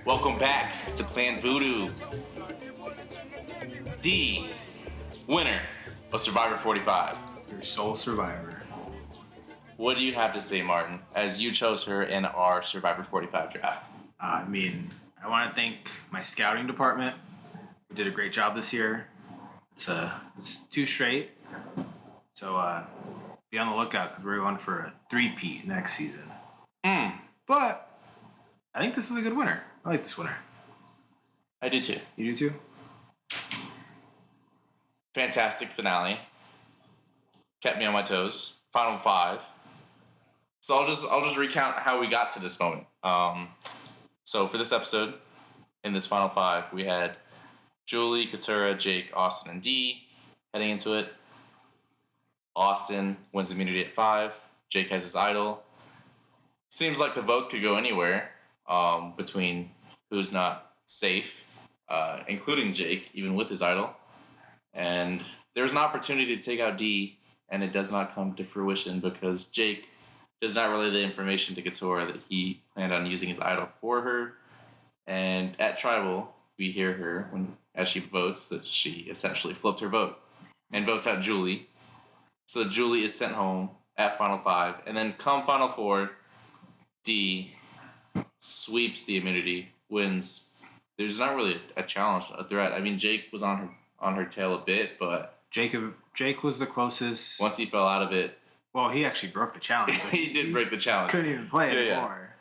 Welcome back to Clan Voodoo. Dee Winner of Survivor 45. Your sole survivor. What do you have to say, Martin, as you chose her in our Survivor 45 draft? I want to thank my scouting department. We did a great job this year. It's 2 straight. So be on the lookout because we're going for a 3-peat next season. But I think this is a good winner. I like this winner. I do too. You do too? Fantastic finale. Kept me on my toes. Final 5. So I'll just recount how we got to this moment. So for this episode, in this Final 5, we had Julie, Katurah, Jake, Austin, and Dee heading into it. Austin wins immunity at 5. Jake has his idol. Seems like the votes could go anywhere between who's not safe, including Jake, even with his idol. And there's an opportunity to take out Dee, and it does not come to fruition because Jake does not relay the information to Katurah that he planned on using his idol for her. And at Tribal, we hear her as she votes that she essentially flipped her vote and votes out Julie. So Julie is sent home at Final 5, and then come Final 4, Dee sweeps the immunity, wins. There's not really a challenge, a threat. I mean, Jake was on her tail a bit, but Jake was the closest. Once he fell out of it, well, he actually broke the challenge. He did break the challenge. Couldn't even play it anymore.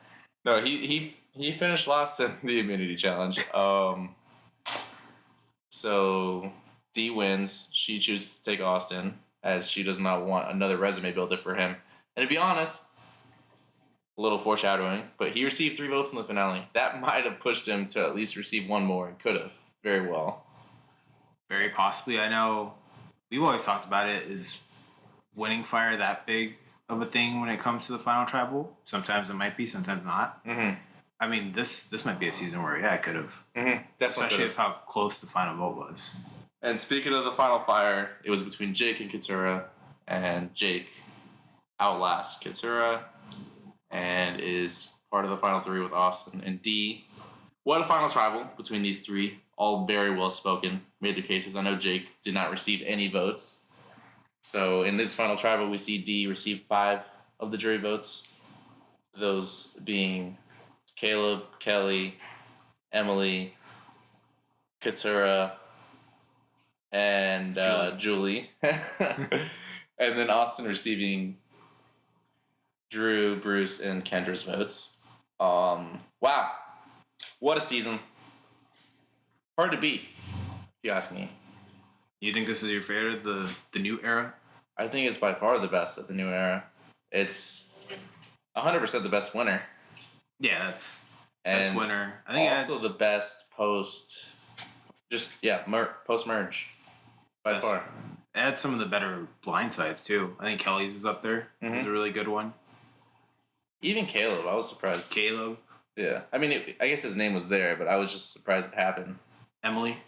No, he finished last in the immunity challenge. So Dee wins. She chooses to take Austin as she does not want another resume builder for him. And to be honest, a little foreshadowing, but he received 3 votes in the finale. That might have pushed him to at least receive 1 more, and could have very well. Very possibly. I know we've always talked about it. Is winning fire that big of a thing when it comes to the final tribal? Sometimes it might be, sometimes not. Mm-hmm. I mean, this might be a season where it could have. Mm-hmm. Especially with how close the final vote was. And speaking of the final fire, it was between Jake and Katurah, and Jake outlasts Katurah and is part of the final 3 with Austin and Dee. What a final tribal between these 3, all very well spoken, made their cases. I know Jake did not receive any votes. So in this final tribal, we see Dee receive 5 of the jury votes. Those being Caleb, Kelly, Emily, Katurah, and Julie. And then Austin receiving Drew, Bruce, and Kendra's votes. Wow. What a season. Hard to beat, if you ask me. You think this is your favorite, the new era? I think it's by far the best of the new era. It's 100% the best winner. Yeah, that's best winner. I think also the best post merge by far. It had some of the better blindsides too. I think Kelly's is up there. Mm-hmm. It's a really good one. Even Caleb, I was surprised. Caleb. Yeah. I mean, I guess his name was there, but I was just surprised it happened. Emily.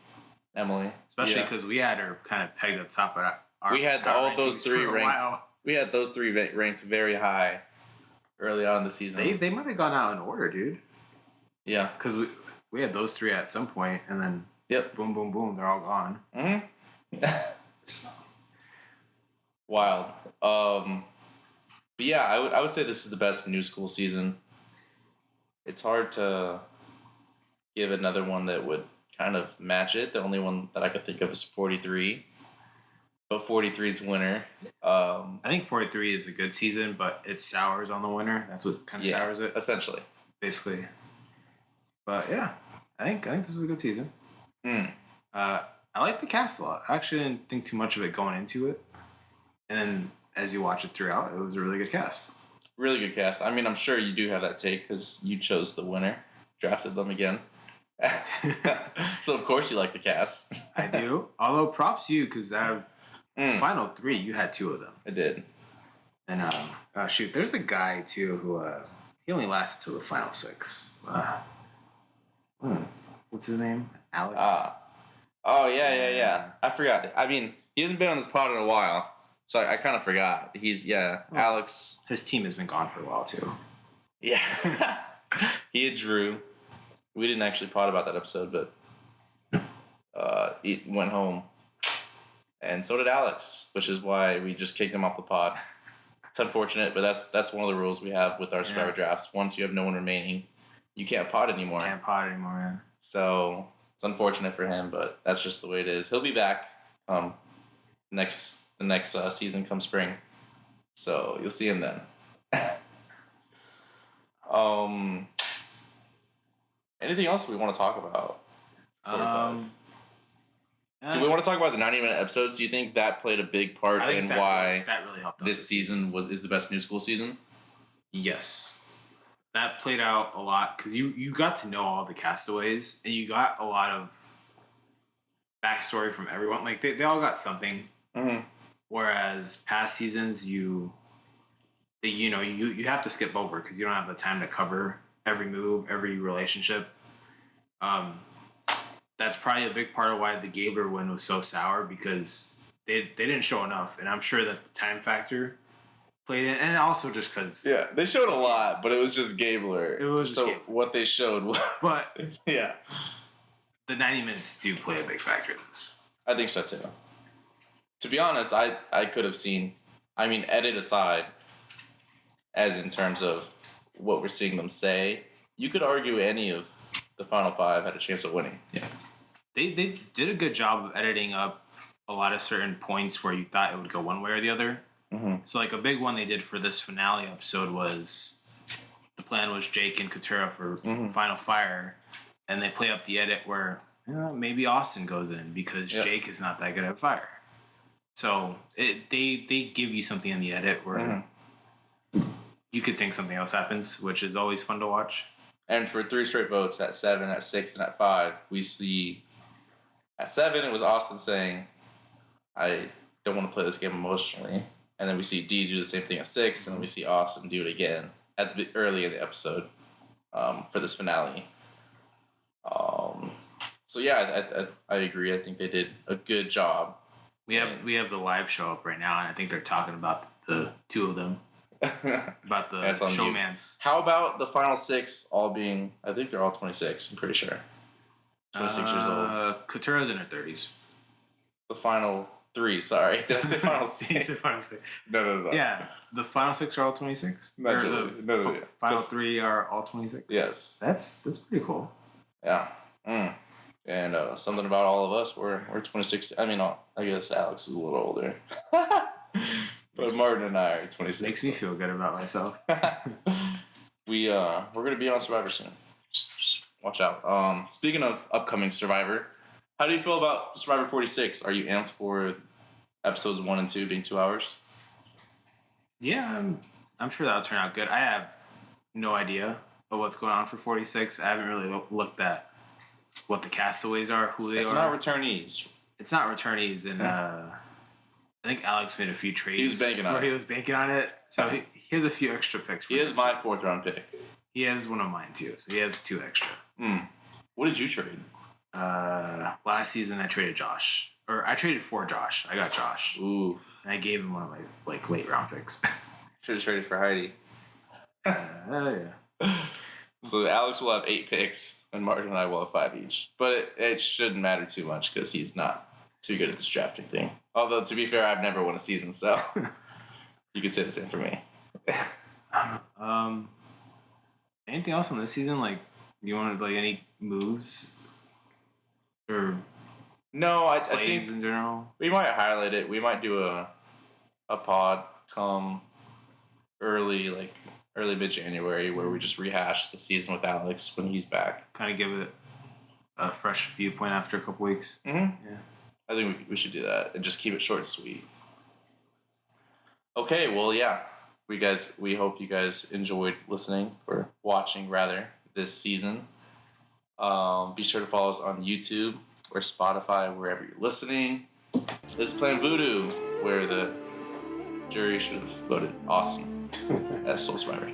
Especially because we had her kind of pegged at the top of our We had all those 3 ranked. We had those 3 ranked very high early on in the season. They might have gone out in order, dude. Yeah. Because we had those 3 at some point, and then boom, boom, boom, they're all gone. Mm-hmm. Wild. But yeah, I would say this is the best new school season. It's hard to give another one that would kind of match it. The only one that I could think of is 43. But 43's winner. I think 43 is a good season, but it sours on the winner. That's what kind of sours it. Essentially. Basically. But yeah, I think this is a good season. I like the cast a lot. I actually didn't think too much of it going into it. And then as you watch it throughout, it was a really good cast. Really good cast. I mean, I'm sure you do have that take because you chose the winner, drafted them again. So of course you like the cast. I do. Although props to you because out of the final 3, you had 2 of them. I did. And there's a guy too who he only lasted till the final 6. What's his name? Alex. Oh yeah. I forgot. I mean, he hasn't been on this pod in a while, so I kind of forgot. Alex. His team has been gone for a while too. Yeah. He had Drew. we didn't actually pod about that episode, but he went home, and so did Alex, which is why we just kicked him off the pod. It's unfortunate, but that's one of the rules we have with our Survivor drafts. Once you have no one remaining, you can't pod anymore. Yeah. So it's unfortunate for him, but that's just the way it is. He'll be back the next season come spring. So you'll see him then. Anything else we want to talk about? 45. Do we want to talk about the 90-minute episodes? Do you think that played a big part in why that really helped this season is the best new school season? Yes. That played out a lot because you got to know all the castaways and you got a lot of backstory from everyone. Like they all got something. Mm-hmm. Whereas past seasons you have to skip over because you don't have the time to cover every move, every relationship. That's probably a big part of why the Gabler win was so sour because they didn't show enough, and I'm sure that the time factor played in, and also just because they showed a lot, but it was just Gabler. It was so just what they showed was, but yeah, the 90 minutes do play a big factor in this. I think so too. To be honest, I could have seen, edit aside, as in terms of what we're seeing them say, you could argue any of the final five had a chance of winning. Yeah. They did a good job of editing up a lot of certain points where you thought it would go one way or the other. Mm-hmm. So, like, a big one they did for this finale episode was the plan was Jake and Katura for Final Fire, and they play up the edit where maybe Austin goes in because Jake is not that good at fire. So, they give you something in the edit where you could think something else happens, which is always fun to watch. And for 3 straight votes, at 7, at 6, and at 5, we see at 7 it was Austin saying, I don't want to play this game emotionally. And then we see Dee do the same thing at 6, and then we see Austin do it again early in the episode for this finale. So yeah, I agree. I think they did a good job. We have the live show up right now, and I think they're talking about the two of them. About the showmans. How about the final 6 all being, I think they're all 26, I'm pretty sure. 26 years old. Katura's in her 30s. The final 3, sorry. Did I say final 6? You said final 6. No. Yeah, the final 6 are all 26? No. Final 3 are all 26? Yes. That's pretty cool. Yeah. And something about all of us, we're 26. I guess Alex is a little older. But Martin and I are 26. Makes me feel good about myself. We're gonna be on Survivor soon. Just watch out. Speaking of upcoming Survivor, how do you feel about Survivor 46? Are you amped for episodes 1 and 2 being 2 hours? Yeah, I'm sure that'll turn out good. I have no idea of what's going on for 46. I haven't really looked at what the castaways are, who they are. It's not returnees. It's not returnees, and I think Alex made a few trades. He was banking on it. So he has a few extra picks. He is my 4th round pick. He has one of mine too, so he has 2 extra. What did you trade? Last season I traded Josh. Or I traded for Josh. I got Josh. Ooh. And I gave him one of my late round picks. Should have traded for Heidi. Yeah. So Alex will have 8 picks, and Martin and I will have 5 each. But it shouldn't matter too much because he's not too good at this drafting thing. Although, to be fair, I've never won a season, so you could say the same for me. Anything else on this season? Like, you wanted any moves or no? I plays think in general. We might highlight it. We might do a pod come early mid-January where we just rehash the season with Alex when he's back. Kind of give it a fresh viewpoint after a couple weeks. Mm-hmm. Yeah. I think we should do that and just keep it short and sweet. Okay, well, yeah. We hope you guys enjoyed listening or watching, rather, this season. Be sure to follow us on YouTube or Spotify, wherever you're listening. This is Plan Voodoo, where the jury should have voted Austin as Soul Survivor.